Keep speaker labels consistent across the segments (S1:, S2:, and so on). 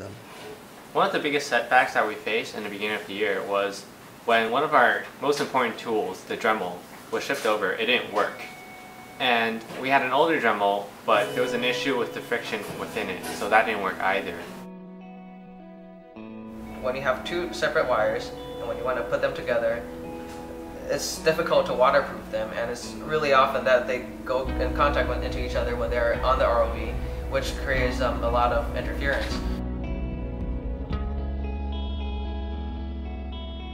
S1: them.
S2: One of the biggest setbacks that we faced in the beginning of the year was when one of our most important tools, the Dremel, was shipped over, it didn't work. And we had an older Dremel, but there was an issue with the friction within it, so that didn't work either.
S3: When you have two separate wires and when you want to put them together, it's difficult to waterproof them, and it's really often that they go in contact into each other when they're on the ROV, which creates a lot of interference.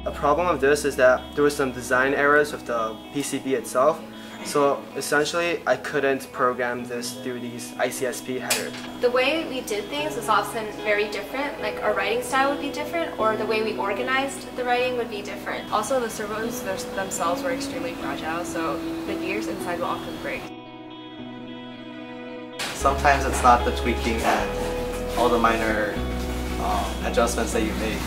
S4: A problem of this is that there were some design errors with the PCB itself. So essentially, I couldn't program this through these ICSP headers.
S5: The way we did things was often very different, like our writing style would be different, or the way we organized the writing would be different.
S6: Also, the servos themselves were extremely fragile, so the gears inside will often break.
S1: Sometimes it's not the tweaking and all the minor adjustments that you make.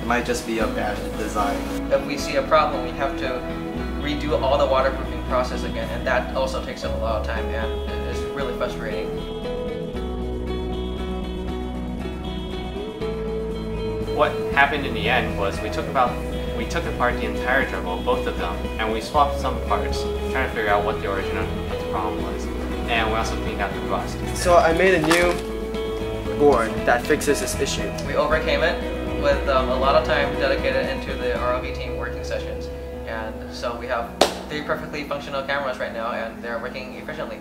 S1: It might just be a bad design.
S3: If we see a problem, we have to redo all the waterproofing process again, and that also takes up a lot of time, and it's really frustrating.
S2: What happened in the end was we took apart the entire Dremel, both of them, and we swapped some parts, trying to figure out what the origin of the problem was. And we also cleaned out the rust.
S4: So I made a new board that fixes this issue.
S3: We overcame it with a lot of time dedicated into the ROV team working sessions. And so we have 3 perfectly functional cameras right now, and they're working efficiently.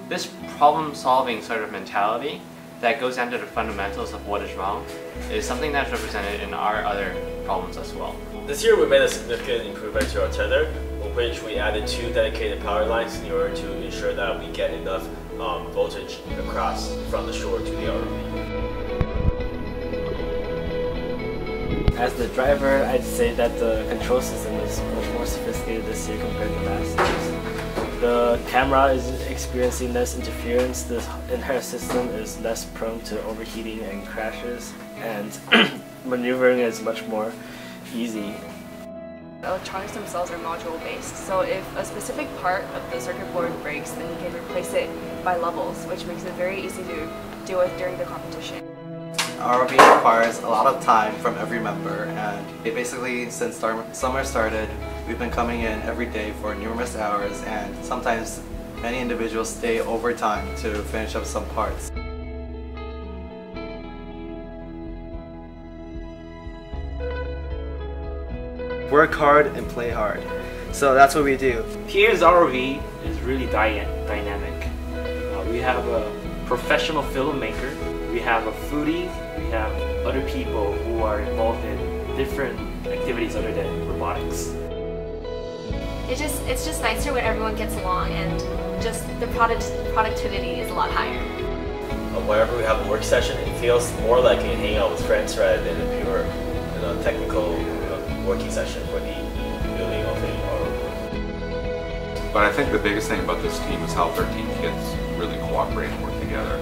S2: This problem-solving sort of mentality that goes down to the fundamentals of what is wrong is something that's represented in our other problems as well.
S7: This year we made a significant improvement to our tether, in which we added 2 dedicated power lines in order to ensure that we get enough voltage across from the shore to the ROV.
S8: As the driver, I'd say that the control system is much more sophisticated this year compared to last year's. The camera is experiencing less interference, the entire system is less prone to overheating and crashes, and maneuvering is much more easy.
S6: The electronics themselves are module based, so if a specific part of the circuit board breaks, then you can replace it by levels, which makes it very easy to deal with during the competition.
S1: ROV requires a lot of time from every member, and basically since summer started, we've been coming in every day for numerous hours, and sometimes many individuals stay overtime to finish up some parts.
S4: Work hard and play hard. So that's what we do.
S8: Here's ROV is really dynamic. We have a professional filmmaker, we have a foodie, we have other people who are involved in different activities other than robotics.
S5: It's just nicer when everyone gets along, and just the productivity is a lot higher.
S7: Whenever we have a work session, it feels more like a hangout with friends rather than a pure technical working session for the building of a ROV.
S9: But I think the biggest thing about this team is how 13 kids really cooperate and work together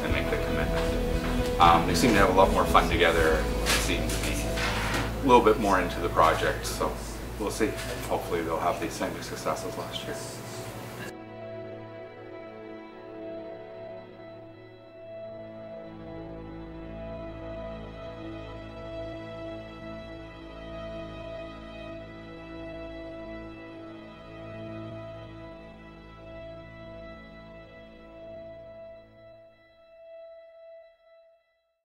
S9: and make the commitment. They seem to have a lot more fun together, seem to be a little bit more into the project, so we'll see. Hopefully they'll have the same success as last year.